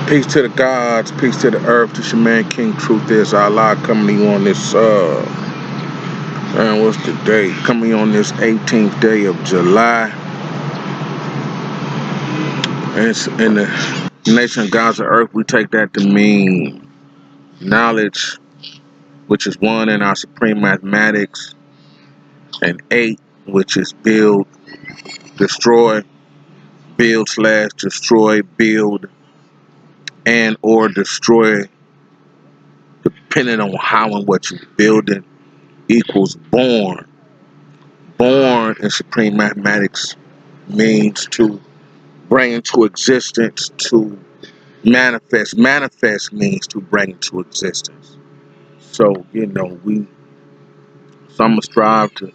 Peace to the gods, peace to the earth. This your man King Truth is Allah coming to you on this and what's the date? Coming on this 18th day of July. And it's in the nation of gods of earth, we take that to mean knowledge, which is 1 in our supreme mathematics, and 8, which is build, destroy, build/destroy, build, and or destroy, depending on how and what you're building, equals born. Born in supreme mathematics means to bring into existence, to manifest. Manifest means to bring into existence. So, some will strive to,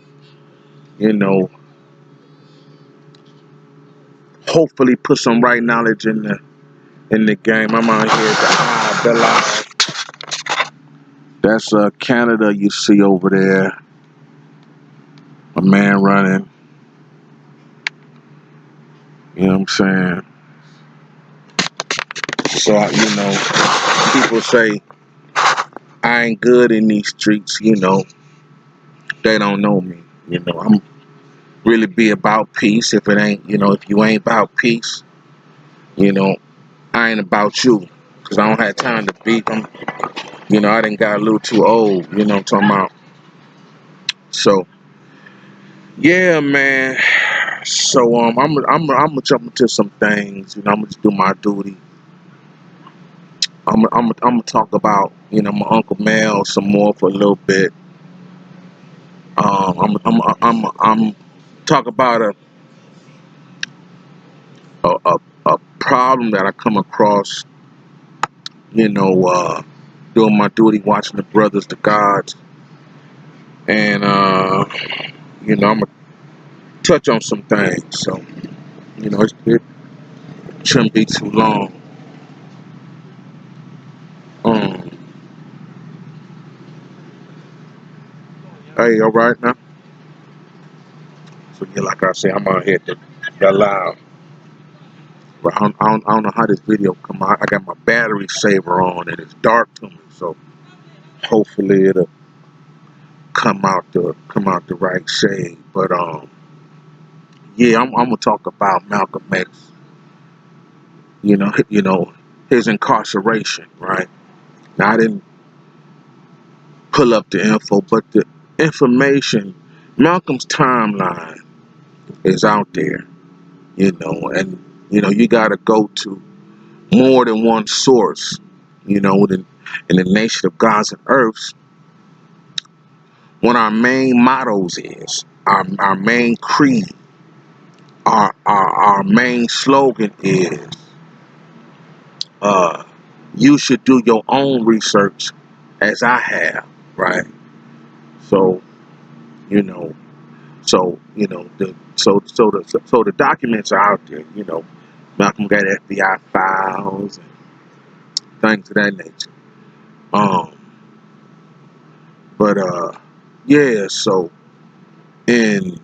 hopefully put some right knowledge in the game. I'm out here at the Bella. That's Canada you see over there. A man running. You know what I'm saying? So, people say I ain't good in these streets, they don't know me. I'm really be about peace. If it ain't, if you ain't about peace, I ain't about you. Cause I don't have time to beat them. I done got a little too old, what I'm talking about. So, yeah, man. So, I'm gonna jump into some things. I'm gonna just do my duty. I'm gonna talk about, my Uncle Mel some more for a little bit. I'm talk about a problem that I come across, doing my duty, watching the brothers, the gods, and I'm gonna touch on some things. So, it shouldn't be too long. Um, hey, all right now. So yeah, like I say, I'm out here to get loud. But I don't know how this video come out. I got my battery saver on and it's dark to me, so hopefully it'll come out the right shade. But yeah, I'm gonna talk about Malcolm X. His incarceration, right? Now I didn't pull up the info, but the information, Malcolm's timeline is out there, and you gotta go to more than one source, in the nation of gods and earths. One of our main mottos is our main creed, our main slogan is you should do your own research as I have, right? So, you know, the documents are out there, Malcolm got FBI files and things of that nature. But yeah, so in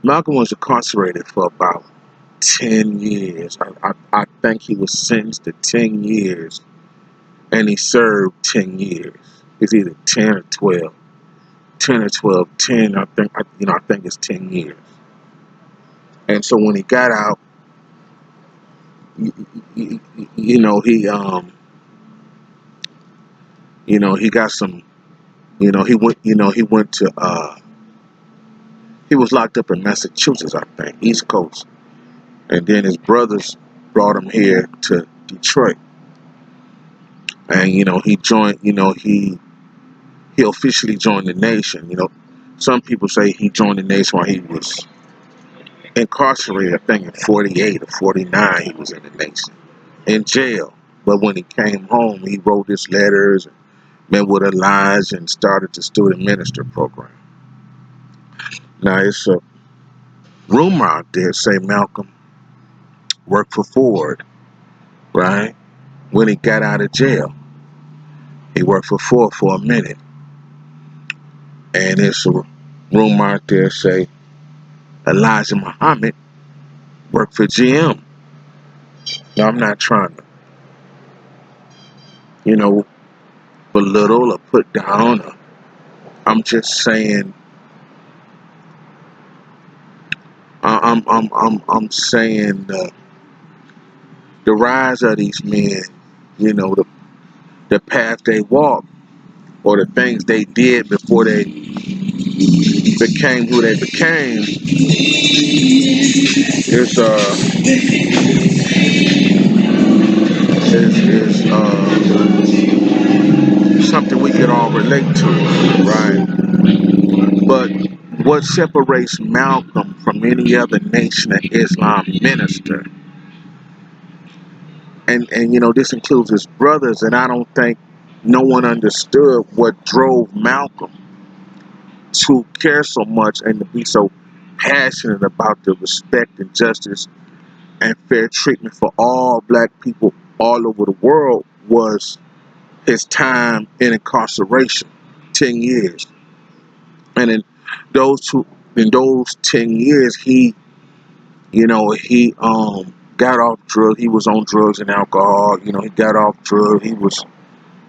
Malcolm was incarcerated for about 10 years. I think he was sentenced to 10 years and he served 10 years. It's either 10 or 12. 10 or 12. 10, I think it's 10 years. And so when he got out, he he got some, he went to, he was locked up in Massachusetts, I think, East Coast. And then his brothers brought him here to Detroit. And, he joined, he officially joined the nation. Some people say he joined the nation while he was incarcerated. I think in 48 or 49 he was in the nation, in jail. But when he came home, he wrote his letters, met with Elijah, and started the student minister program. Now, it's a rumor out there say Malcolm worked for Ford, right? When he got out of jail, he worked for Ford for a minute. And it's a rumor out there say Elijah Muhammad worked for GM. Now, I'm not trying to, you know, belittle or put down. I'm just saying. I'm saying the rise of these men. You know, the path they walked or the things they did before they became who they became is something we could all relate to, right? But what separates Malcolm from any other Nation of Islam minister, and you know, this includes his brothers, and I don't think no one understood what drove Malcolm to care so much and to be so passionate about the respect and justice and fair treatment for all black people all over the world was his time in incarceration, 10 years. And in those 10 years, he, you know, he got off drugs. He was on drugs and alcohol. You know, he got off drugs. He was,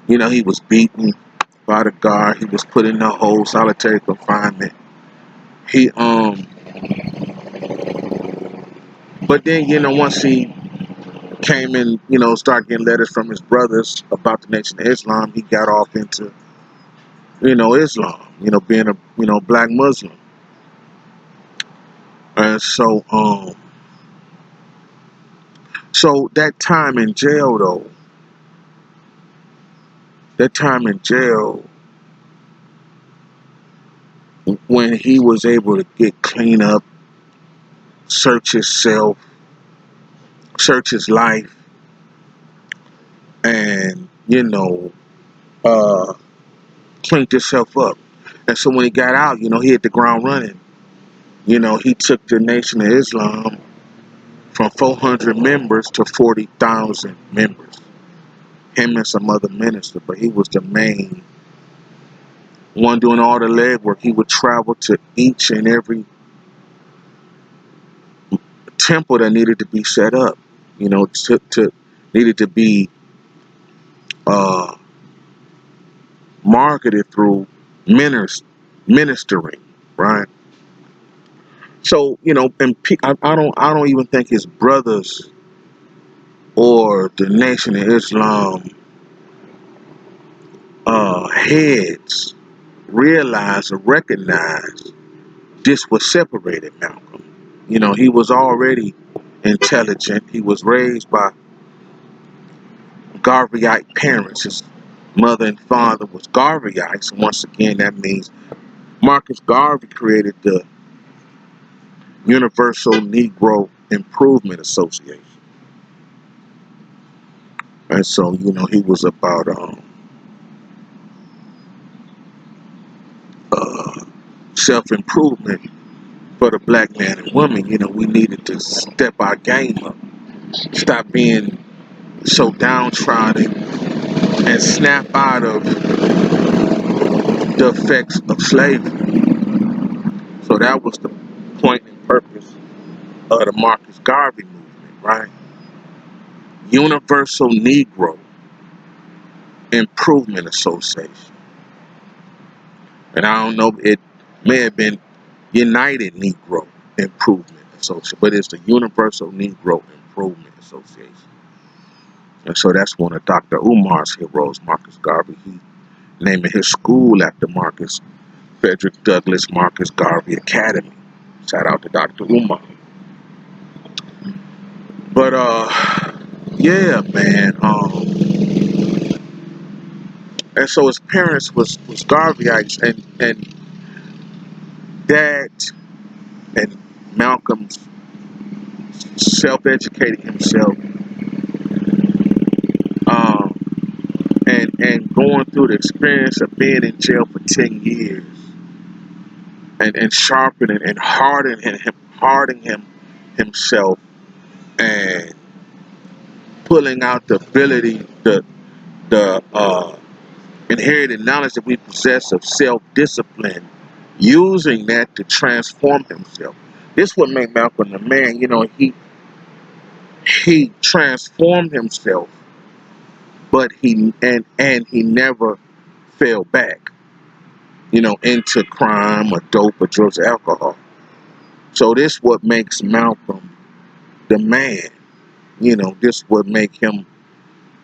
you know, he was beaten by the guard. He was put in the whole solitary confinement. He but then, you know, once he came in, you know, started getting letters from his brothers about the Nation of Islam, he got off into, you know, Islam, you know, being a, you know, black Muslim. And so that time in jail though, that time in jail when he was able to get clean up, search himself, search his life, and, you know, cleaned himself up. And so when he got out, you know, he hit the ground running. You know, he took the Nation of Islam from 400 members to 40,000 members. Him and some other minister, but he was the main one doing all the legwork. He would travel to each and every temple that needed to be set up. You know, to needed to be uh, marketed through ministering, right? So, you know, and I don't even think his brothers or the Nation of Islam heads realized or recognized this was separated Malcolm. You know, he was already intelligent. He was raised by Garveyite parents. His mother and father was Garveyites. Once again, that means Marcus Garvey created the Universal Negro Improvement Association. And so, you know, he was about self-improvement for the black man and woman. You know, we needed to step our game up, stop being so downtrodden, and snap out of the effects of slavery. So that was the point and purpose of the Marcus Garvey movement, right? Universal Negro Improvement Association. And I don't know, it may have been United Negro Improvement Association, but it's the Universal Negro Improvement Association. And so that's one of Dr. Umar's heroes, Marcus Garvey. He naming his school after Marcus, Frederick Douglass Marcus Garvey Academy. Shout out to Dr. Umar. But yeah, man. And so his parents was Garveyites, and Dad and Malcolm's self-educating himself, um, and going through the experience of being in jail for 10 years, and sharpening and hardening him himself, and pulling out the ability, the inherited knowledge that we possess of self-discipline, using that to transform himself. This would make Malcolm the man. You know, he transformed himself, but he never fell back, into crime or dope or drugs or alcohol. So this what makes Malcolm the man. This what make him,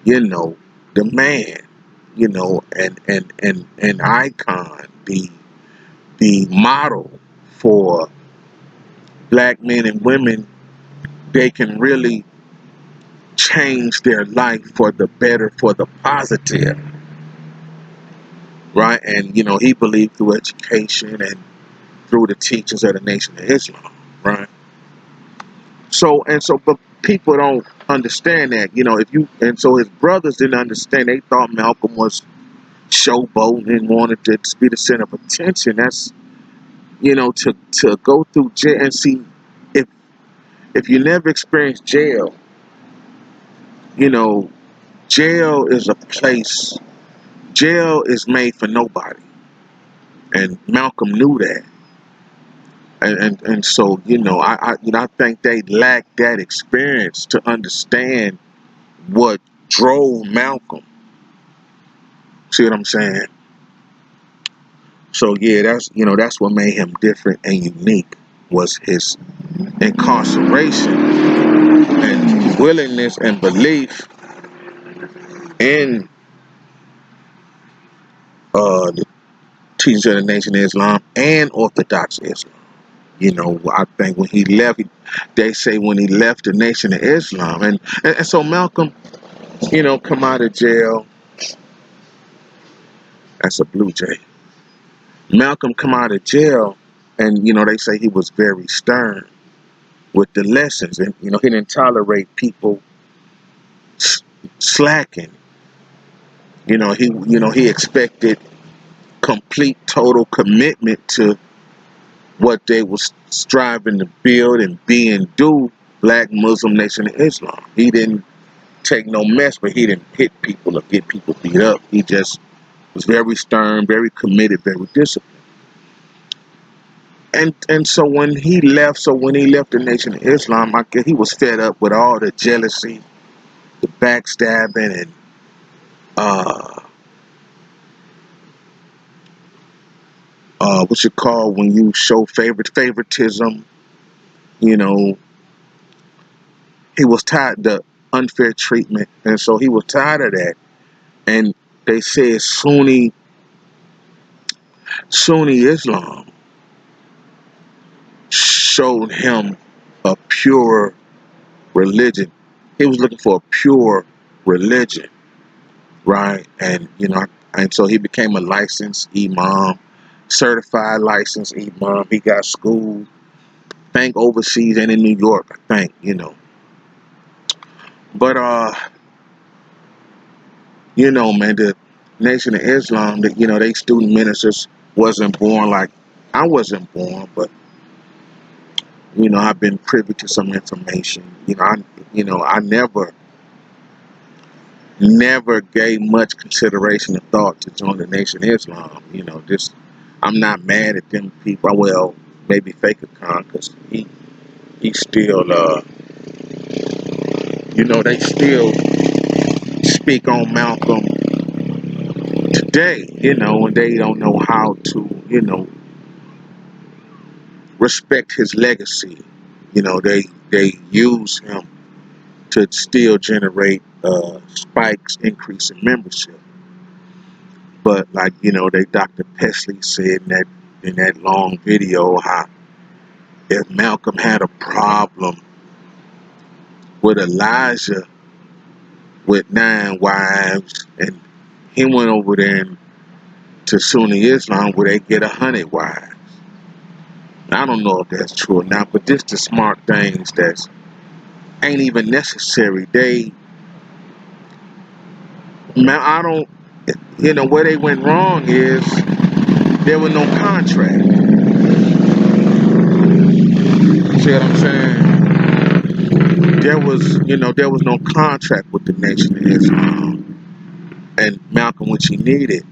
the man, and an icon, the model for black men and women. They can really change their life for the better, for the positive, right? And he believed through education and through the teachings of the Nation of Islam, right? But people don't understand that, so his brothers didn't understand. They thought Malcolm was showboating and wanted to be the center of attention. That's, to go through jail and see, if you never experienced jail, you know, jail is a place. Jail is made for nobody, and Malcolm knew that. And so, I think they lacked that experience to understand what drove Malcolm. See what I'm saying? So yeah, that's what made him different and unique, was his incarceration and willingness and belief in the teachings of the Nation of Islam and Orthodox Islam. I think when he left, they say when he left the Nation of Islam, and so Malcolm, come out of jail. That's a blue jay. Malcolm come out of jail, and they say he was very stern with the lessons, and he didn't tolerate people slacking. He expected complete, total commitment to what they was striving to build and be and do. Black Muslim Nation of Islam. He didn't take no mess, but he didn't hit people or get people beat up. He just was very stern, very committed, very disciplined. And so when he left the Nation of Islam, I guess he was fed up with all the jealousy, the backstabbing, and what you call when you show favoritism. You know, he was tired of the unfair treatment, and so he was tired of that. And they said Sunni Islam showed him a pure religion. He was looking for a pure religion, right? And so he became a licensed imam, certified licensed imam. He got schooled, I think overseas and in New York, I think. But man, the Nation of Islam, they student ministers wasn't born like I wasn't born, but I've been privy to some information. I never gave much consideration or thought to join the Nation of Islam. I'm not mad at them people. Well, maybe Fakeakhon, because he still, they still speak on Malcolm today, and they don't know how to, respect his legacy. They use him to still generate spikes, increase in membership. But like, Dr. Pesley said in that long video, how if Malcolm had a problem with Elijah with 9 wives, and he went over there to Sunni Islam where they get 100 wives. I don't know if that's true or not, but this the smart things that ain't even necessary. I don't, where they went wrong is there was no contract. See what I'm saying? There was no contract with the Nation of Islam. And Malcolm, which he needed,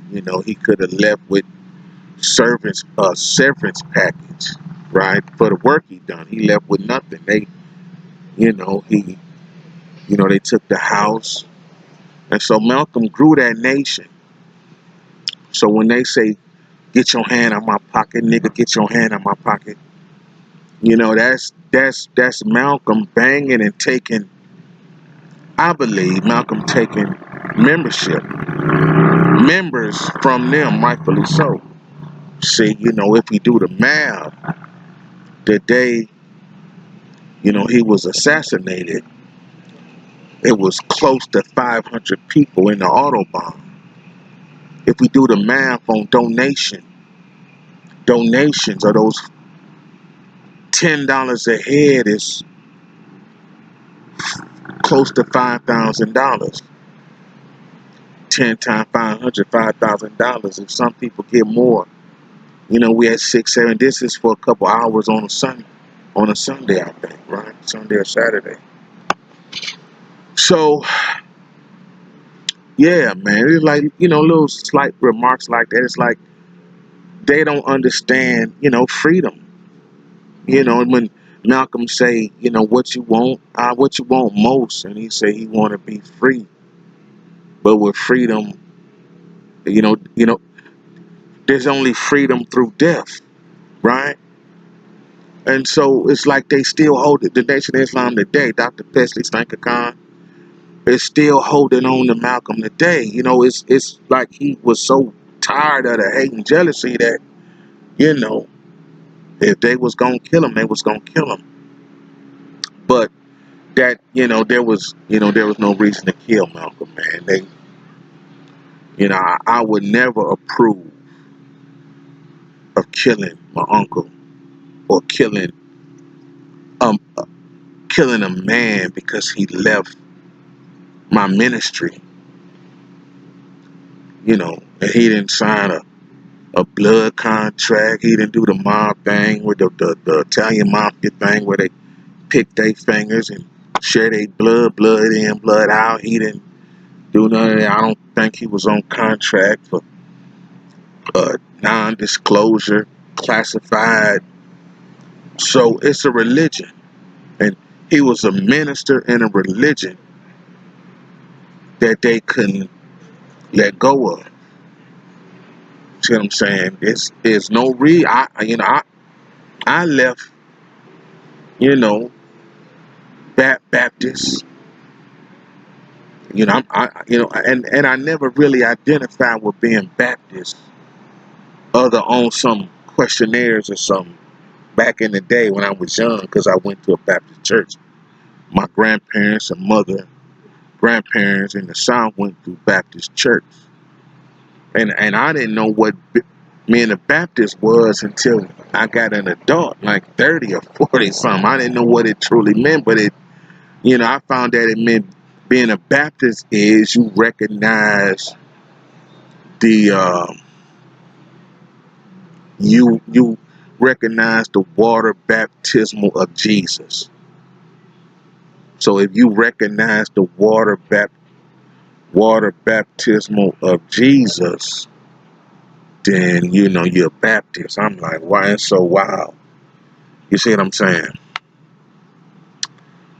he could have left with severance package, right? For the work he done. He left with nothing. He You know, they took the house. And so Malcolm grew that nation. So when they say, get your hand out my pocket, nigga, get your hand out my pocket, you know, that's Malcolm banging and taking, I believe, Malcolm taking membership, members from them, rightfully so. See, you know, if we do the math, the day, you know, he was assassinated, it was close to 500 people in the Autobahn. If we do the math on donations of those $10 a head is close to $5,000. 10 times 500, $5,000. If some people get more, you know, we had 6, 7. This is for a couple hours on a Sunday, I think, right? Sunday or Saturday. So, yeah, man, it's like, you know, little slight remarks like that. It's like they don't understand, you know, freedom. You know, and when Malcolm say, you know, what you want most, and he say he want to be free, but with freedom, you know, there's only freedom through death, right? And so it's like they still hold it. The Nation of Islam today, Dr. Pesley's Fakeakhon, is still holding on to Malcolm today. You know, it's like he was so tired of the hate and jealousy that, you know, if they was gonna kill him, they was gonna kill him. But that, you know, there was no reason to kill Malcolm, man. You know, I would never approve of killing my uncle or um killing a man because he left my ministry, you know, and he didn't sign a blood contract. He didn't do the mob thing with the Italian mafia thing where they pick their fingers and share their blood in, blood out. He didn't do none of that. I don't think he was on contract for non-disclosure, classified. So it's a religion. And he was a minister in a religion that they couldn't let go of. See what I'm saying? There's no I left, you know, Baptist, you know, and I never really identified with being Baptist other on some questionnaires or something back in the day when I was young, because I went to a Baptist church. My grandparents and grandparents in the South went through Baptist church. And I didn't know what being a Baptist was until I got an adult, like 30 or 40 something. I didn't know what it truly meant, but you know, I found that it meant being a Baptist is you recognize the you recognize the water baptismal of Jesus. So if you recognize the water baptismal of Jesus, then you know you're a Baptist. I'm like, why? It's so wild. You see what I'm saying?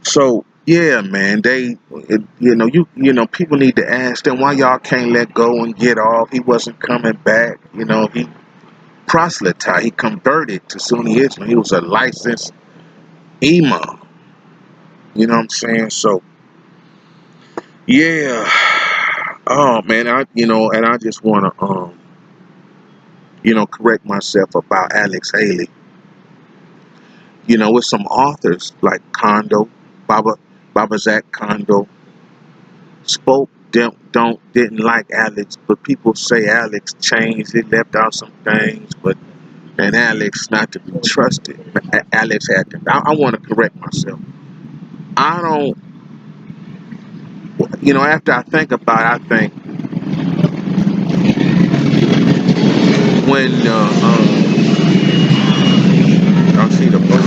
So yeah, man, you know, people need to ask them why y'all can't let go and get off. He wasn't coming back. You know, he proselytized. He converted to Sunni Islam. He was a licensed imam. You know what I'm saying? So yeah. Oh man, and I just want to correct myself about Alex Haley. You know, with some authors like Kondo, Baba Zach Kondo spoke didn't like Alex, but people say Alex changed. He left out some things, and Alex not to be trusted. Alex had to. I want to correct myself. I don't. After I think about it, I think when y'all see the boat,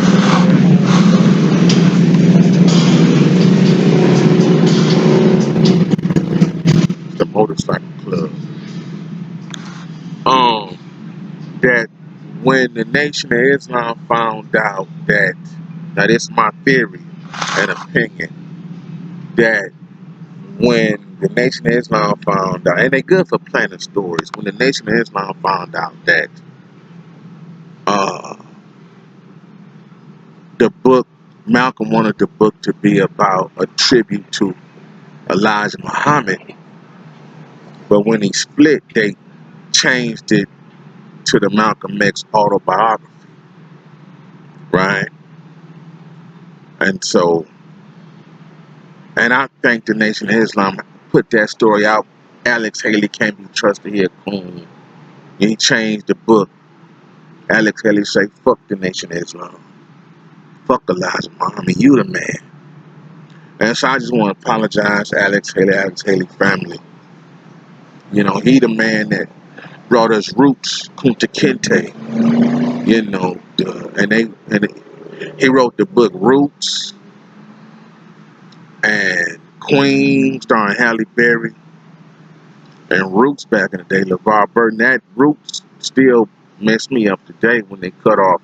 the motorcycle club. That when the Nation of Islam found out that, now this is my theory and opinion, that when the Nation of Islam found out, and they good for planning stories, when the Nation of Islam found out that uh, the book, Malcolm wanted the book to be about a tribute to Elijah Muhammad, but when he split, they changed it to the Malcolm X autobiography, right? And so, and I think the Nation of Islam put that story out. Alex Haley can't be trusted here, coon. He changed the book. Alex Haley say, fuck the Nation of Islam. Fuck Elijah Muhammad, you the man. And so I just want to apologize to Alex Haley family. You know, he the man that brought us roots, Kunta Kinte. You know, he wrote the book Roots and Queen, starring Halle Berry, and Roots back in the day, LeVar Burton. That Roots still messed me up today when they cut off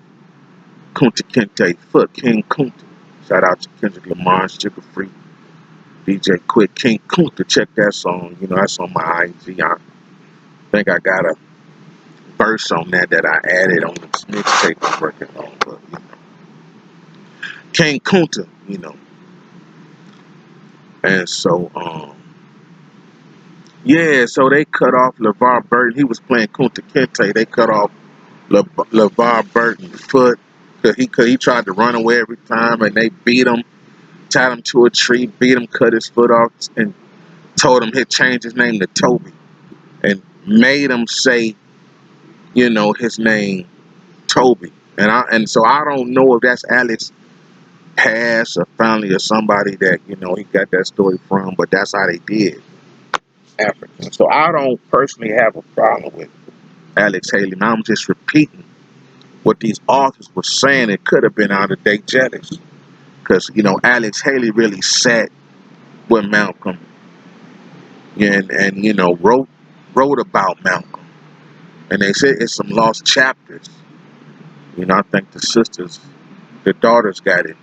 Kunta Kinte foot, King Kunta. Shout out to Kendrick Lamar, Sugar Free, DJ Quick, King Kunta. Check that song. You know, that's on my IG. I think I got a verse on that I added on the mixtape I'm working on. But, you know, King Kunta, you know. And so, yeah, so they cut off LeVar Burton. He was playing Kunta Kinte. They cut off LeVar Burton's foot because he tried to run away every time, and they beat him, tied him to a tree, beat him, cut his foot off, and told him he'd change his name to Toby, and made him say, you know, his name Toby. And so I don't know if that's Alex past or family or somebody that, you know, he got that story from, but that's how they did African. So I don't personally have a problem with Alex Haley. Now I'm just repeating what these authors were saying. It could have been out of date jealous. Because, you know, Alex Haley really sat with Malcolm and you know, wrote about Malcolm. And they said it's some lost chapters. You know, I think the daughters got it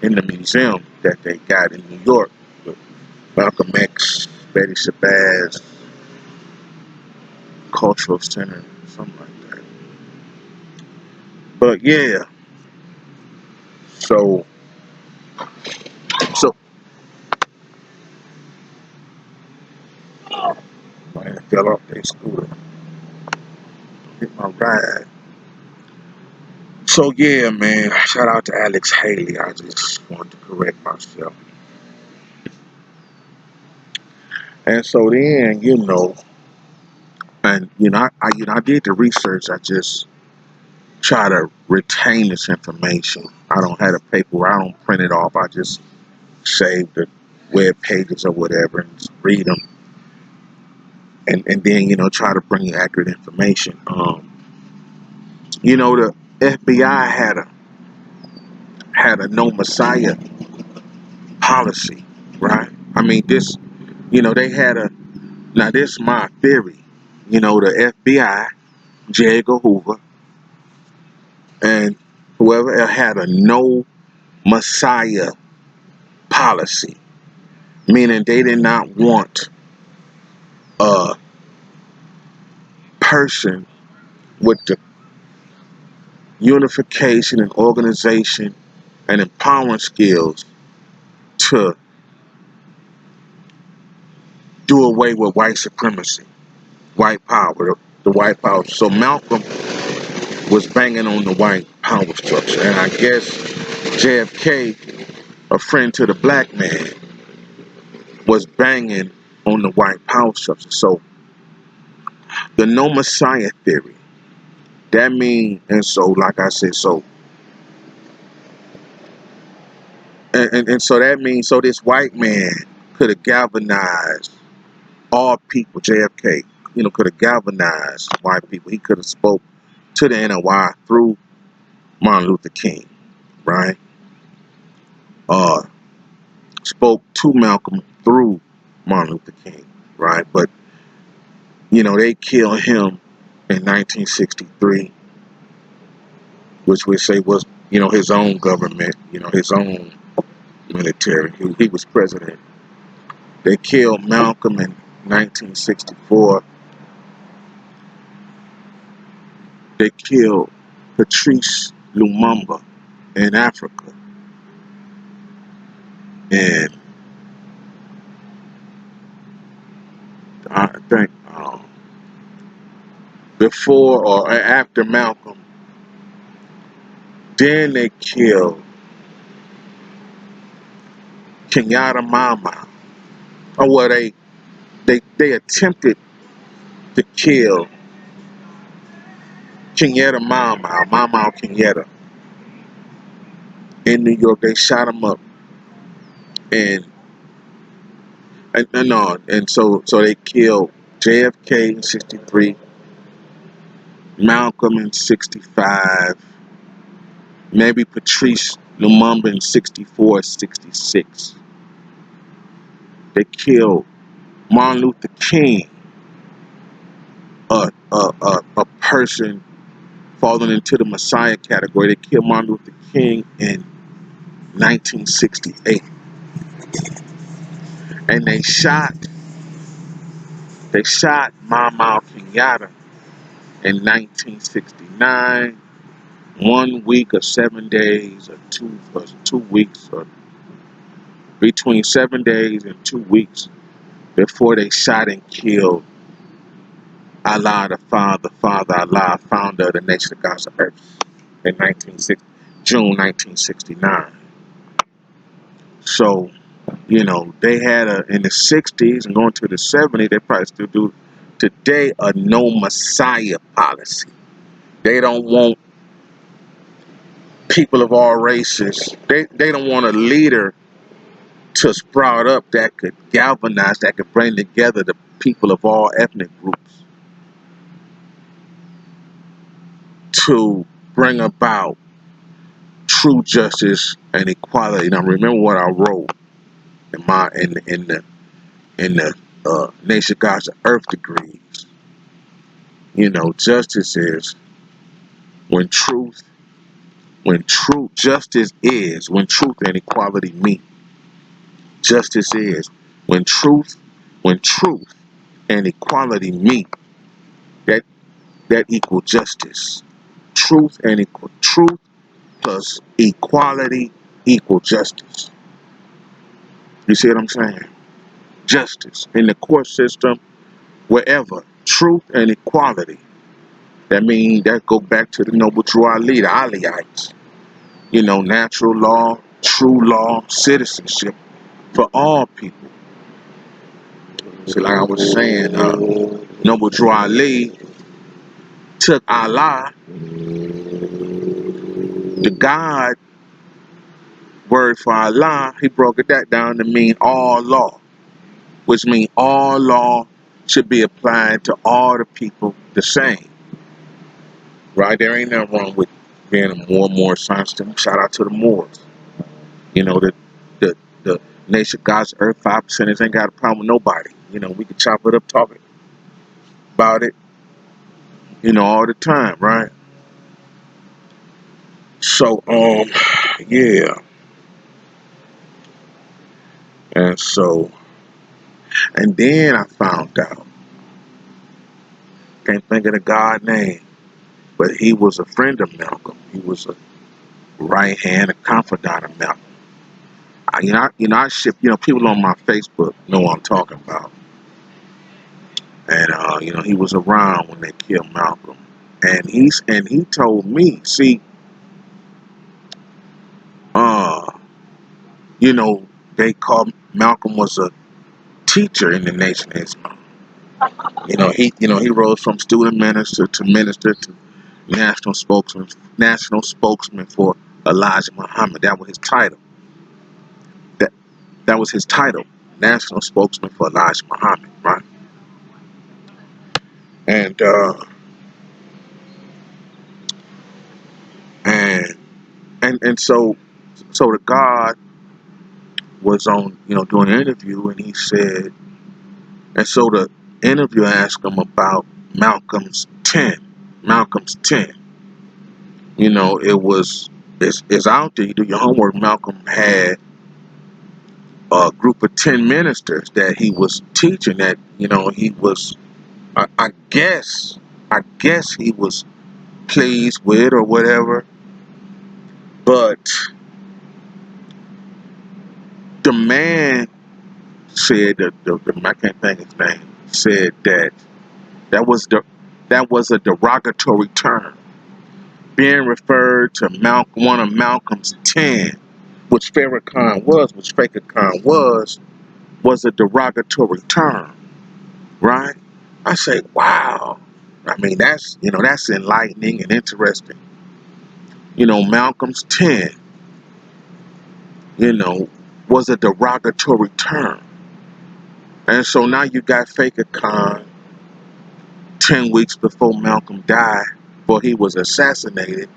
in the museum that they got in New York. With Malcolm X, Betty Shabazz, Cultural Center, something like that. But yeah, so man, I fell off their scooter, hit my ride. So yeah, man, shout out to Alex Haley. I just wanted to correct myself. And so then, you know, and you know, I did the research. I just try to retain this information. I don't have the paper. I don't print it off. I just save the web pages or whatever and just read them, and then, you know, try to bring you accurate information. You know, the FBI had a no Messiah policy, right? I mean, this, you know, they had a. Now, this is my theory. You know, the FBI, J. Edgar Hoover, and whoever had a no Messiah policy, meaning they did not want a person with the unification and organization and empowering skills to do away with white supremacy, white power, the white power. So Malcolm was banging on the white power structure, and I guess JFK, a friend to the black man, was banging on the white power structure. So the no Messiah theory, that means, and so like I said, so and so that means, so this white man could have galvanized all people. JFK, you know, could have galvanized white people. He could have spoke to the n.o.i. through Martin Luther King, right? Spoke to Malcolm through Martin Luther King, right? But, you know, they killed him in 1963, which we say was, you know, his own government, you know, his own military. He was president. They killed Malcolm in 1964. They killed Patrice Lumumba in Africa. And I think before or after Malcolm, then they killed Kenyatta Mama. Or well, they attempted to kill Kenyatta Mama Kenyatta in New York. They shot him up, and so they killed JFK in '63, Malcolm in '65, maybe Patrice Lumumba in '64, '66. They killed Martin Luther King, a person falling into the Messiah category. They killed Martin Luther King in 1968, and they shot Mama Kenyatta in 1969. 1 week or 7 days, or 2 weeks, or between 7 days and 2 weeks before they shot and killed Allah the Father, Allah, founder of the nation of God's earth, in June 1969. So, they had in the 60s and going to the 70s, they probably still do today, a no Messiah policy. They don't want people of all races. They don't want a leader to sprout up that could galvanize, that could bring together the people of all ethnic groups to bring about true justice and equality. Now, remember what I wrote in the Nation God's Earth degrees. Justice is when truth justice is when truth and equality meet. Justice is when truth and equality meet. That equal justice. Truth plus equality equal justice. You see what I'm saying? Justice in the court system, wherever. Truth and equality. That means that go back to the noble true Ali, the Aliites. Natural law, true law, citizenship for all people. So like I was saying, noble true Ali took Allah, the God word for Allah, he broke that down to mean all law, which means all law should be applied to all the people the same. Right? There ain't nothing wrong with being a more science. Shout out to the Moors. The nation God's earth 5% ain't got a problem with nobody. We can chop it up, talk about it, all the time, right? So, yeah. And then I found out, can't think of the God name, but he was a friend of Malcolm. He was a right hand, a confidant of Malcolm. I ship, people on my Facebook know what I'm talking about. And, he was around when they killed Malcolm. And he told me, see, they called Malcolm was a teacher in the Nation of Islam. He rose from student minister to national spokesman for Elijah Muhammad. That was his title. That was his title, national spokesman for Elijah Muhammad, right? And so the God was on, doing an interview, and he said, and so the interviewer asked him about Malcolm's 10. It's out there. You do your homework. Malcolm had a group of 10 ministers that he was teaching that, he was, I guess he was pleased with or whatever. But the man said that I can't think his name, said that that was a derogatory term being referred to one of Malcolm's 10, which Fakeakhon was a derogatory term, right? I say, wow. I mean, that's enlightening and interesting. Malcolm's 10, was a derogatory term. And so now you got Fakeakhon 10 weeks before Malcolm died, before he was assassinated,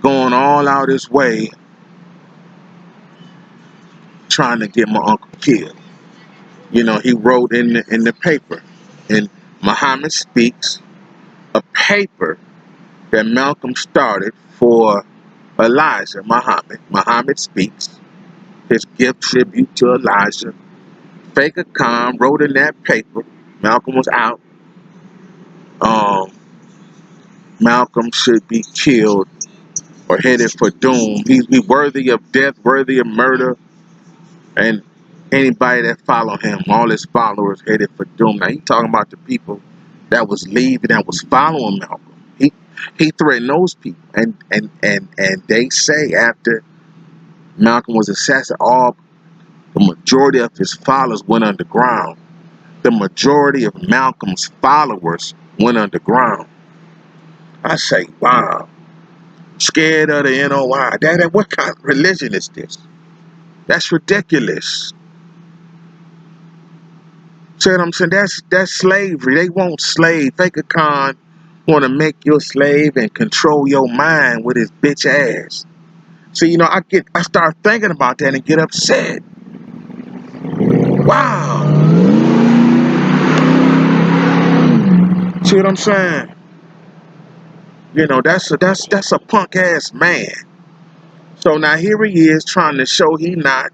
going all out his way trying to get my uncle killed. He wrote in the paper, in Muhammad Speaks, a paper that Malcolm started for Elijah Muhammad. Muhammad Speaks, his gift tribute to Elijah. Fakeakhon wrote in that paper, Malcolm was out, Malcolm should be killed or headed for doom. He's worthy of death, worthy of murder, and anybody that follow him, all his followers headed for doom. Now, he talking about the people that was leaving, that was following Malcolm. He threatened those people, and they say after Malcolm was assassinated, the majority of his followers went underground. The majority of Malcolm's followers went underground. I say, wow, scared of the n.o.i. That what kind of religion is this? That's ridiculous. See what I'm saying? That's slavery. They want slave. Fakeakhon want to make you a slave and control your mind with his bitch ass. See, I start thinking about that and get upset. Wow. See what I'm saying? That's a punk ass man. So now here he is trying to show he not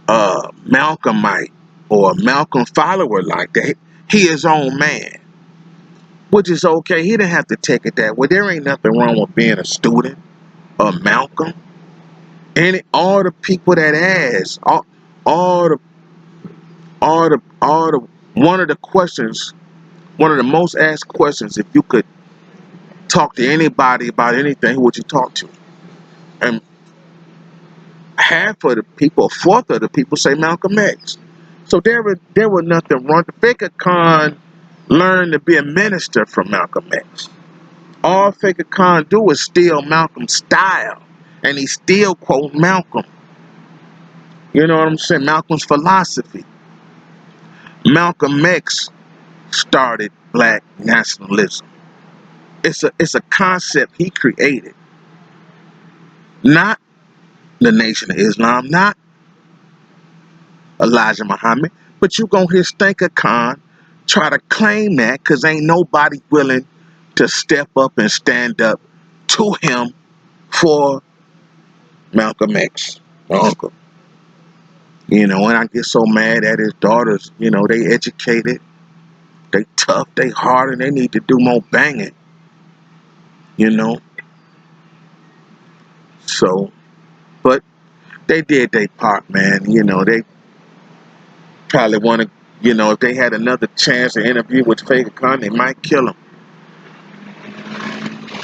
Malcolmite or a Malcolm follower like that. He his own man, which is okay. He didn't have to take it that way. There ain't nothing wrong with being a student of Malcolm. And all the people that ask, all the one of the questions, one of the most asked questions, if you could talk to anybody about anything, who would you talk to? And half of the people, a fourth of the people say Malcolm X. So there was nothing wrong. Fakeakhon learned to be a minister from Malcolm X. All Fakeakhon do is steal Malcolm's style, and he still quote Malcolm. You know what I'm saying? Malcolm's philosophy. Malcolm X started black nationalism. It's a concept he created, not the Nation of Islam, not Elijah Muhammad, but you gonna hear Fakeakhon try to claim that because ain't nobody willing to step up and stand up to him for Malcolm X, my uncle. And I get so mad at his daughters. They educated, they tough, they hard, and they need to do more banging. So, but they did their part, man. They probably want to, if they had another chance to interview with Fakeakhon, they might kill him.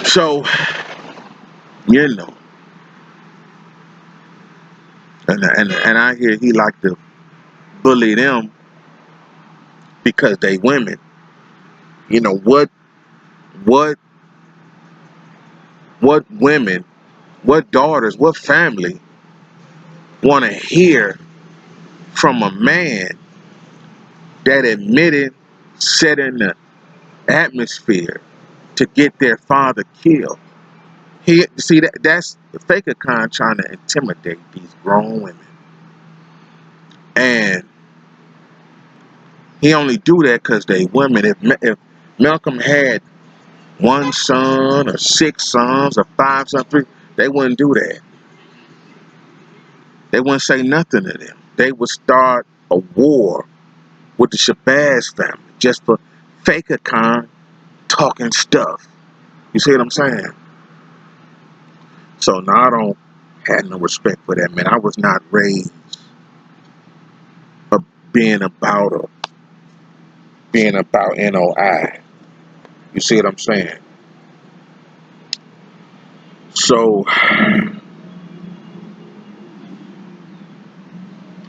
So, you know, and I hear he like to bully them because they women. What women, what daughters, what family want to hear from a man that admitted setting the atmosphere to get their father killed? That's Fakeakhon trying to intimidate these grown women. And he only do that because they women. If Malcolm had one son or 6 sons or 5 sons, 3, they wouldn't do that. They wouldn't say nothing to them. They would start a war with the Shabazz family just for Fakeakhon talking stuff. You see what I'm saying? So now I don't have no respect for that, man. I was not raised being about n.o.i. You see what I'm saying? So,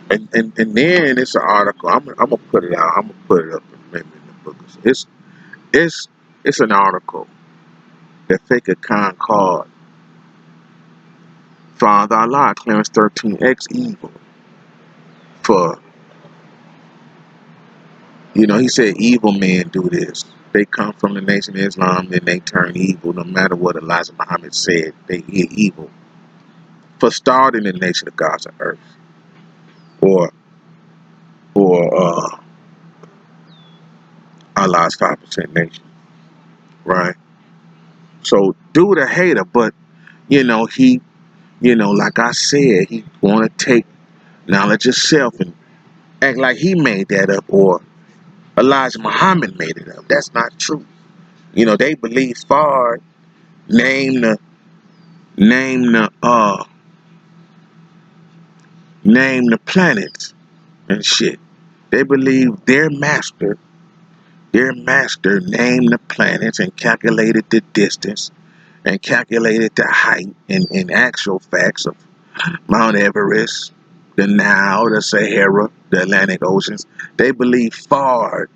and then it's an article. I'm gonna put it out. I'm gonna put it up maybe in the book. It's it's an article that Fakeakhon called Father Allah Clarence 13X evil for, he said evil men do this. They come from the Nation of Islam, then they turn evil. No matter what Elijah Muhammad said, they are evil for starting the nation of God's earth, or Allah's 5% nation, right? So dude a hater, but he, like I said, he want to take knowledge of self and act like he made that up, or Elijah Muhammad made it up. That's not true. They believe Fard name the name the name the planets and shit. They believe their master named the planets and calculated the distance and calculated the height and actual facts of Mount Everest, the Nile, the Sahara, the Atlantic Oceans. They believe Fard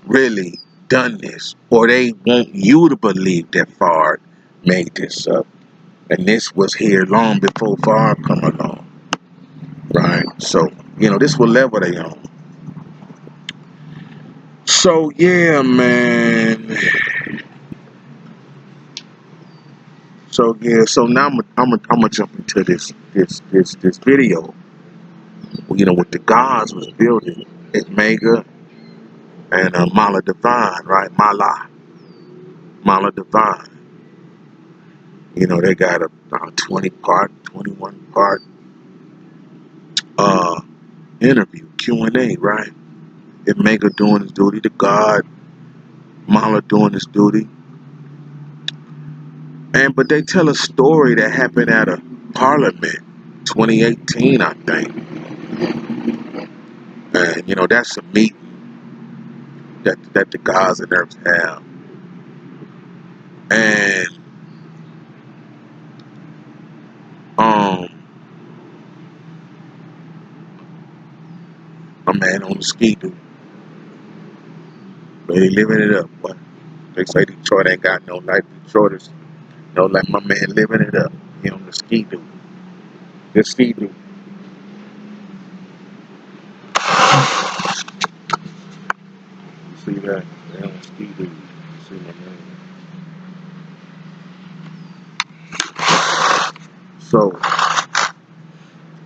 really done this, or they want you to believe that Fard made this up, and this was here long before Fard come along, right? So this will level they own. So yeah, man. So now I'm gonna jump into this video. With the gods was building at Mega and Mala Divine, right? Mala Divine. They got a 21 part interview, Q&A, right? And Mega doing his duty, the God, Mala doing his duty. But they tell a story that happened at a parliament, 2018, I think. And that's a meeting that the gods and earths have. And a man on the ski do. But they living it up, boy. They say Detroit ain't got no life. Detroit is like my man living it up. He on the ski do. The ski do. See that? They on the ski do. See my man. So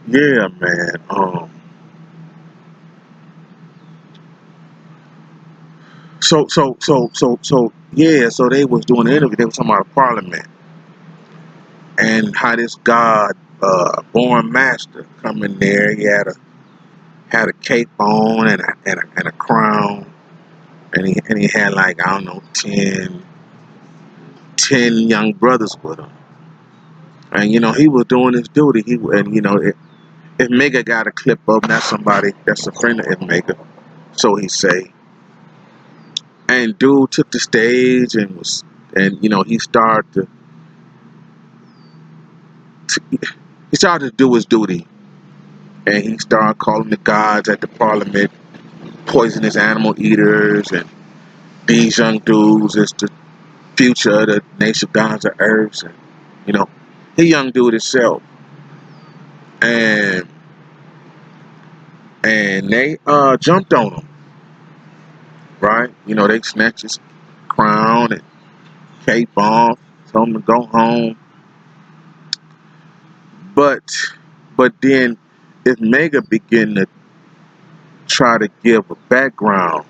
yeah, man. Yeah. So they was doing an interview. They was talking about a parliament and how this god, born master, come in there. He had a cape on and a crown, and he had like, I don't know, 10 young brothers with him. And he was doing his duty. If Mega got a clip of him, that's a friend of Mega, so he say. And dude took the stage he started he started to do his duty, and he started calling the gods at the parliament poisonous animal eaters, and these young dudes is the future of the nation gods of earth, and he young dude himself, and they jumped on him, right? They snatched his crown and cape off, told him to go home. But then if Mega began to try to give a background,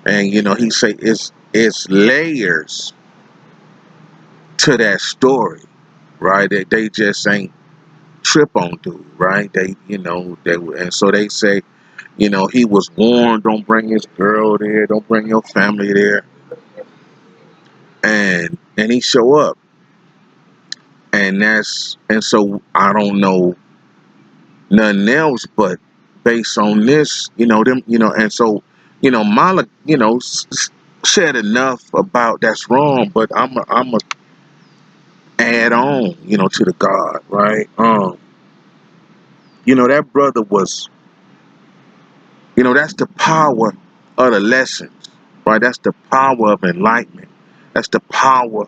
and he say it's layers to that story, right? That they just ain't trip on dude, right? And so they say, he was warned, don't bring his girl there, don't bring your family there, and he show up, and so I don't know nothing else, but based on this, and so, Mala, said enough about that's wrong, but I'm a add on, to the God, right? That brother was, that's the power of the lessons, right? That's the power of enlightenment. That's the power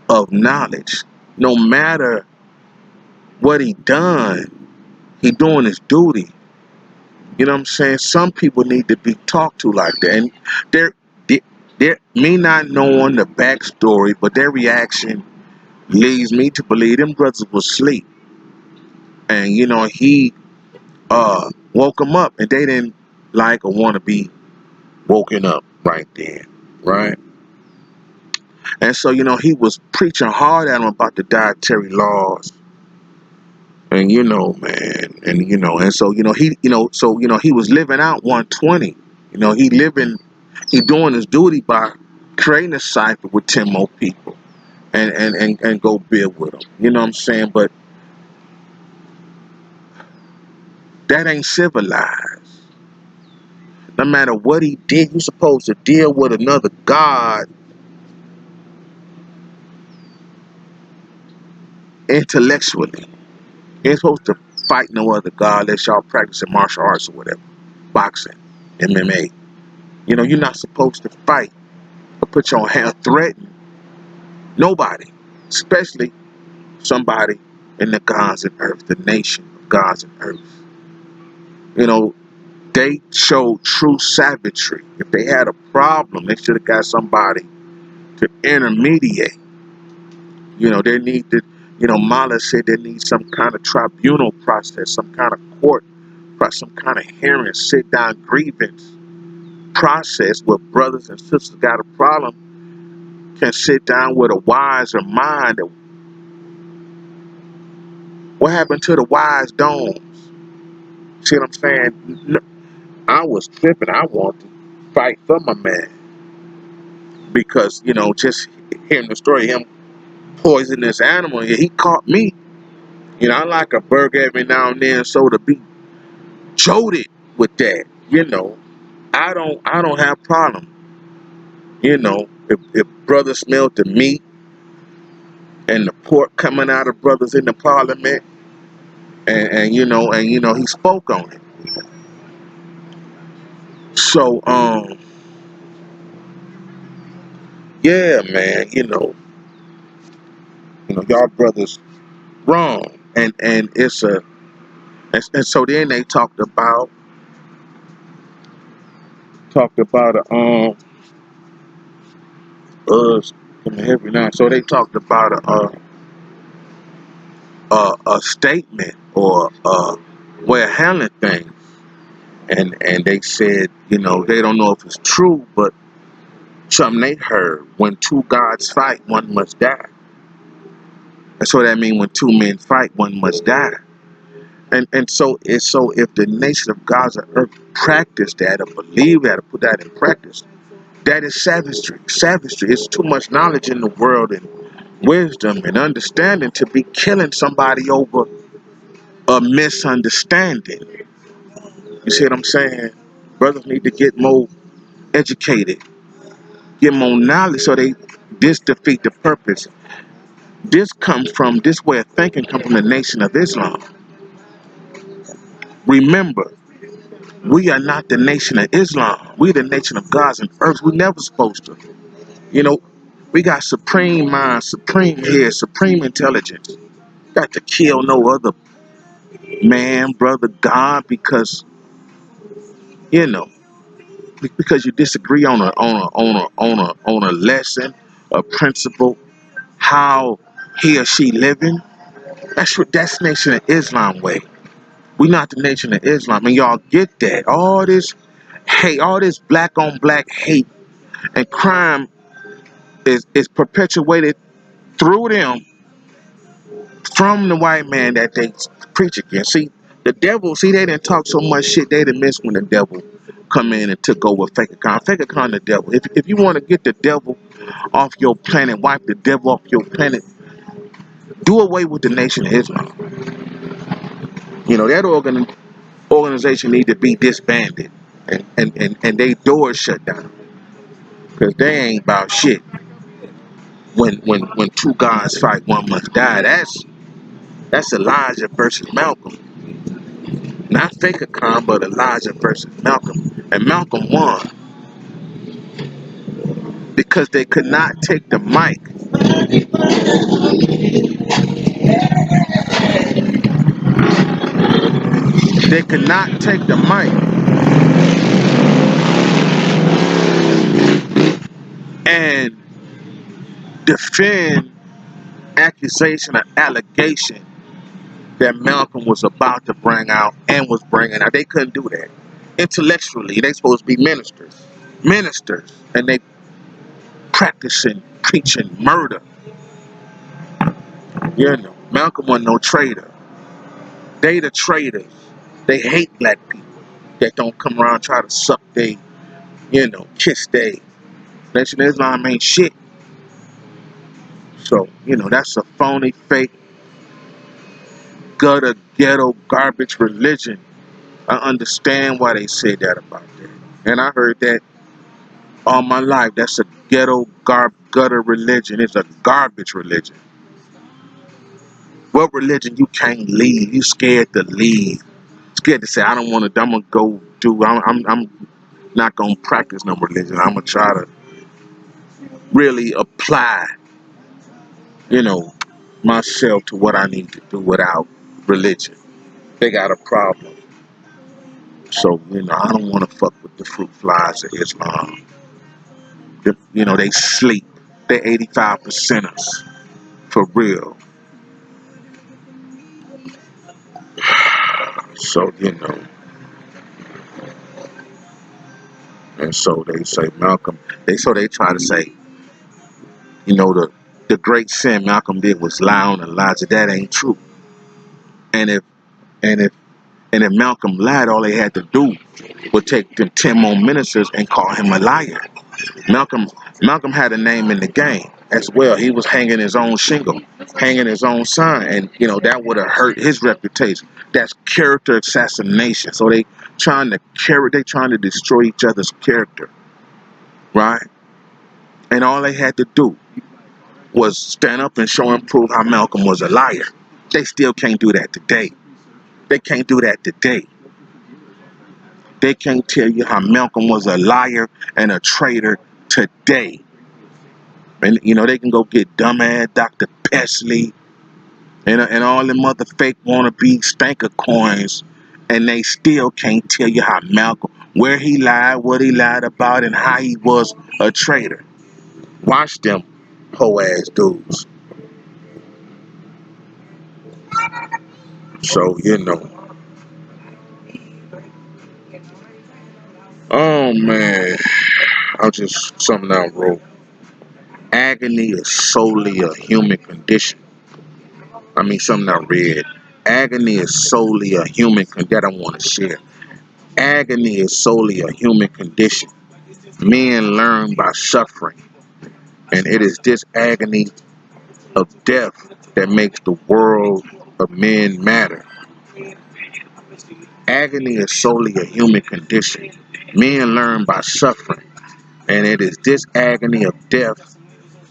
of knowledge. No matter what he doing his duty. You know what I'm saying? Some people need to be talked to like that. And they're me not knowing the backstory, but their reaction leads me to believe them brothers was asleep. And he woke them up, and they didn't like or want to be woken up right then, right? And so, he was preaching hard at them about the dietary laws. And man, and so, he was living out 120. He doing his duty by creating a cipher with 10 more people and go build with them. You know what I'm saying? But that ain't civilized. No matter what he did, you're supposed to deal with another God intellectually. You ain't supposed to fight no other God unless y'all practicing martial arts or whatever. Boxing, MMA. You're not supposed to fight or put your hand threaten nobody. Especially somebody in the gods and earth, the nation of gods and earth. They showed true savagery. If they had a problem, they should have got somebody to intermediate. They need to, Mala said they need some kind of tribunal process, some kind of court process, some kind of hearing, sit down grievance process where brothers and sisters got a problem can sit down with a wiser mind. What happened to the wise domes? See what I'm saying? I was tripping. I wanted to fight for my man because, just hearing the story of him poisoning this animal, he caught me. I like a burger every now and then, so to be jolted with that, I don't have problem. If brothers smelled the meat and the pork coming out of brothers in the parliament, and he spoke on it. So yeah, man, y'all brothers wrong, and it's a and so then they talked about coming heavy now. So they talked about a statement or a way of handling things, and they said, they don't know if it's true, but something they heard: when two gods fight, one must die. And so that means when two men fight, one must die. And so if the nation of God's earth practice that or believe that or put that in practice, that is savagery. Savagery is too much knowledge in the world and wisdom and understanding to be killing somebody over a misunderstanding. You see what I'm saying? Brothers need to get more educated, get more knowledge so this defeat the purpose. This way of thinking comes from the nation of Islam. Remember, we are not the nation of Islam. We're the nation of gods and earth. We never supposed to. You know, we got supreme mind, supreme head, supreme intelligence. Got to kill no other man, brother, God you know because you disagree on a lesson, a principle, how he or she living. That's nation of Islam way. We not the nation of Islam, and y'all get that. All this hate, all this black on black hate and crime is perpetuated through them from the white man that they preach against. See, the devil, see, they didn't talk so much shit, they didn't miss when the devil come in and took over Fakeakhon. Fakeakhon the devil. If you want to get the devil off your planet, wipe the devil off your planet, do away with the Nation of Islam. You know, that organization need to be disbanded and they doors shut down. Because they ain't about shit. When two gods fight, one must die. That's Elijah versus Malcolm. Not Fakeakhon, but Elijah versus Malcolm. And Malcolm won because they could not take the mic. They could not take the mic and defend accusation or allegation that Malcolm was about to bring out and was bringing out. They couldn't do that. Intellectually, they supposed to be ministers. Ministers. And they practicing, preaching murder. You know, Malcolm wasn't no traitor. They the traitors. They hate black people that don't come around and try to suck they, kiss they. Nation of Islam ain't shit. So, that's a phony, fake, gutter, ghetto, garbage religion. I understand why they said that about that. And I heard that all my life. That's a ghetto, gutter religion. It's a garbage religion. What religion you can't leave? You scared to leave. Scared to say, I don't want to, I'm going to go do, I'm not going to practice no religion. I'm going to try to really apply, myself to what I need to do without religion. They got a problem. So, I don't want to fuck with the fruit flies of Islam. They sleep. They're 85 percenters. For real. So, and so they say Malcolm, they try to say, the great sin Malcolm did was lie on Elijah. That ain't true. And if and if and if Malcolm lied, all they had to do would take them 10 more ministers and call him a liar. Malcolm had a name in the game as well. He was hanging his own shingle, hanging his own sign, and that would have hurt his reputation. That's character assassination. So they trying to destroy each other's character, right? And all they had to do was stand up and show and prove how Malcolm was a liar. They still can't do that today. They can't do that today. They can't tell you how Malcolm was a liar and a traitor today. And they can go get dumbass Dr. Pesley and all them other fake wannabe stanker coins, and they still can't tell you how Malcolm, where he lied, what he lied about, and how he was a traitor. Watch them hoe ass dudes. So, oh man, I'll just something I wrote. Agony is solely a human condition. I mean, something I read. Agony is solely a human condition that I want to share. Agony is solely a human condition. Men learn by suffering, and it is this agony of death that makes the world of men matter. Agony is solely a human condition. Men learn by suffering, and it is this agony of death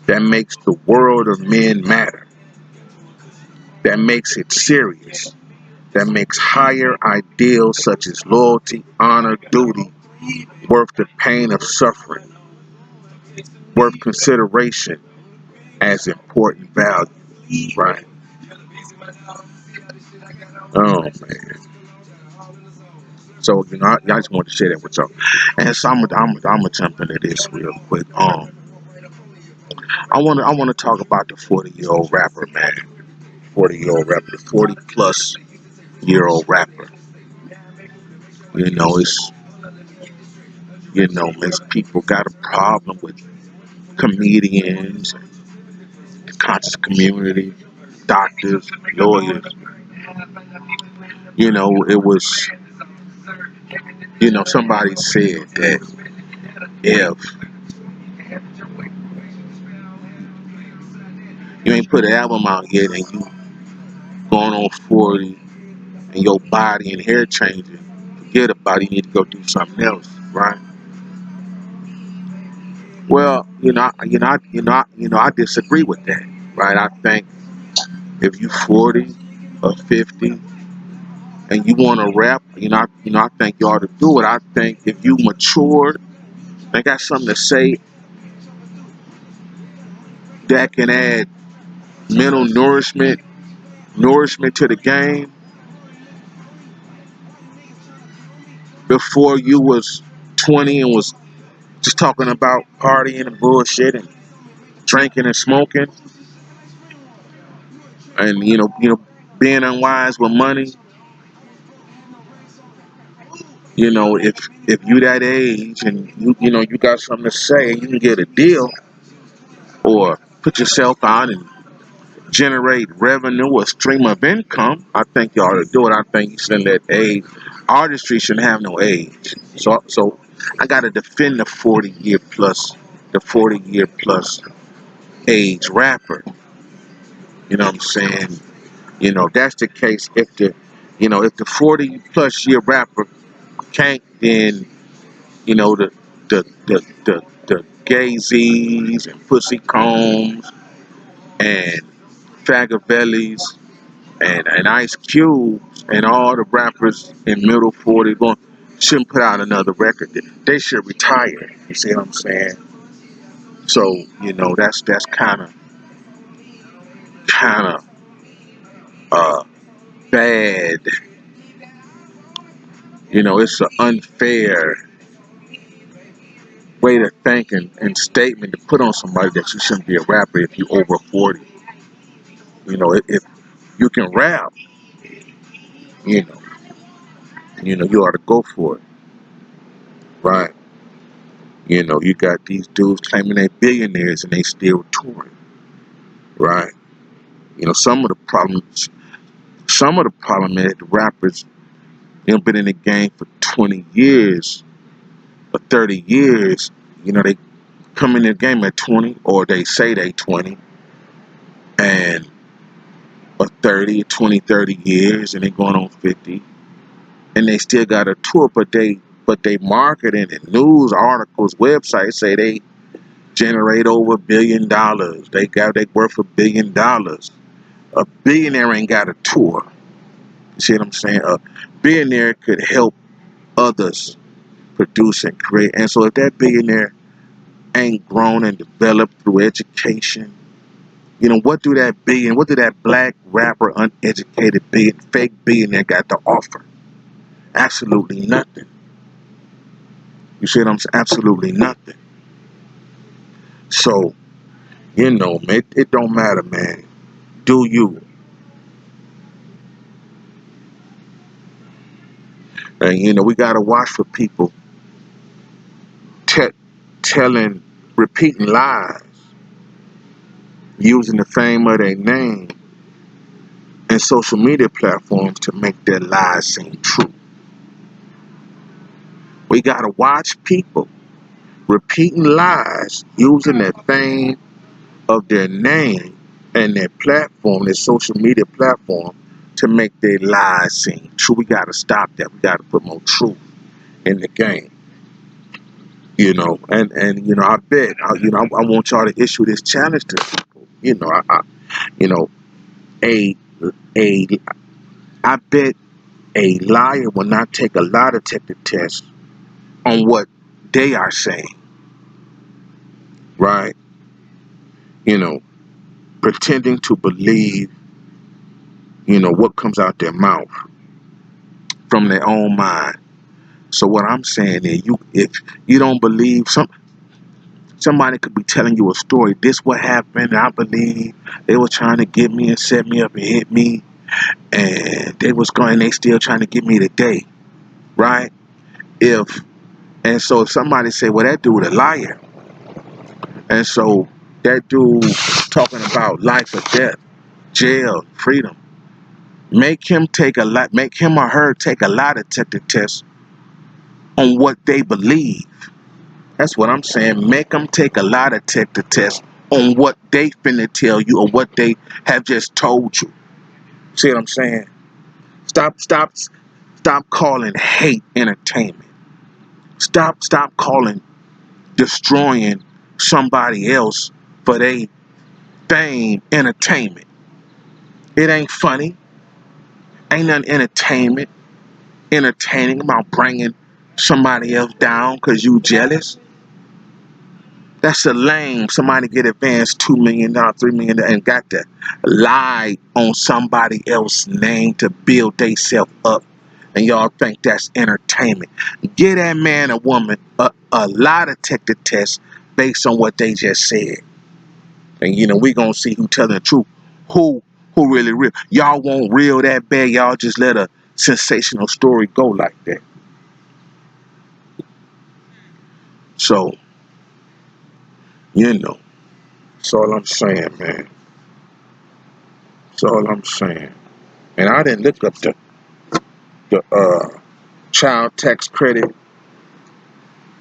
that makes the world of men matter. That makes it serious. That makes higher ideals such as loyalty, honor, duty worth the pain of suffering, worth consideration as important value, right? Oh man. So I just want to share that with y'all. And so I'm gonna jump into this real quick. I wanna talk about the 40-year-old rapper, man. 40-year-old rapper, the 40-plus-year-old rapper. It's it's people got a problem with comedians, the conscious community. doctors, lawyers. You know, it was, you know, somebody said that if you ain't put an album out yet and you going on 40 and your body and hair changing, forget about it. You need to go do something else, right? Well, I disagree with that, right? I think if you 40 or 50 and you want to rap, I think you ought to do it. I think if you matured and got something to say that can add mental nourishment to the game, before you was 20 and was just talking about partying and bullshit and drinking and smoking and being unwise with money. If you that age and you got something to say and you can get a deal or put yourself out and generate revenue or stream of income, I think you ought to do it. I think you shouldn't let age. Artistry shouldn't have no age. So I gotta defend the 40-year plus age rapper. You know what I'm saying? That's the case. If the 40 plus year rapper can't, then the the gays and pussy combs and fagavellis and Ice Cubes and all the rappers in middle 40 going shouldn't put out another record. They should retire. You see what I'm saying? So that's kind of bad. It's an unfair way to think and statement to put on somebody that you shouldn't be a rapper if you over 40. If you can rap, you know, you ought to go for it, right? You got these dudes claiming they billionaires and they still touring, right? Some of the problem is the rappers, been in the game for 20 years or 30 years. They come in the game at 20, or they say they 20, and or 30, 20, 30 years, and they going on 50, and they still got a tour, but they marketing and news articles, websites say they generate over $1 billion. They worth $1 billion. A billionaire ain't got a tour. You see what I'm saying? A billionaire could help others produce and create. And so if that billionaire ain't grown and developed through education, what do that black rapper, uneducated fake billionaire got to offer? Absolutely nothing. You see what I'm saying? Absolutely nothing. So, man, it don't matter, man. Do you? And we gotta watch for people telling, repeating lies, using the fame of their name and social media platforms to make their lies seem true. We gotta watch people repeating lies, using their fame of their name and their platform, their social media platform, to make their lies seem true. We gotta stop that. We gotta put more truth in the game. I bet, I want y'all to issue this challenge to people. You know, a a I bet a liar will not take a lie detector test on what they are saying, right? You know, pretending to believe, what comes out their mouth from their own mind. So what I'm saying is, if you don't believe somebody could be telling you a story. This what happened. I believe they were trying to get me and set me up and hit me, and they still trying to get me today, right? So if somebody say, well, that dude a liar, and so that dude talking about life or death, jail, freedom. Make him or her take a lie detector test on what they believe. That's what I'm saying. Make them take a lie detector test on what they finna tell you or what they have just told you. See what I'm saying? Stop calling hate entertainment. Stop calling destroying somebody else for their fame entertainment. It ain't funny. Ain't nothing entertaining about bringing somebody else down because you jealous. That's a lame. Somebody get advanced $2 million, $3 million, and got to lie on somebody else's name to build themselves up. And y'all think that's entertainment. Get that man or woman a lie detector test based on what they just said. And we gonna see who telling the truth. Who really real. Y'all won't real that bad. Y'all just let a sensational story go like that. So, that's all I'm saying, man. That's all I'm saying. And I didn't look up the child tax credit,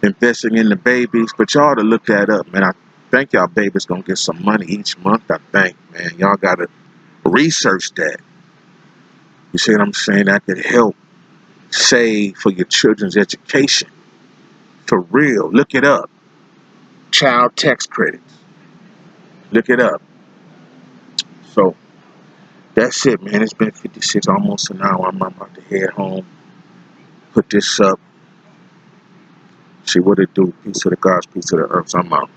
investing in the babies, but y'all to look that up, man. I think y'all babies gonna get some money each month. I think, man, y'all gotta research that. You see what I'm saying? That could help save for your children's education. For real, look it up. Child tax credits. Look it up. So that's it, man. It's been 56, almost an hour. I'm about to head home. Put this up. See what it do. Peace to the gods, peace to the earth. I'm out.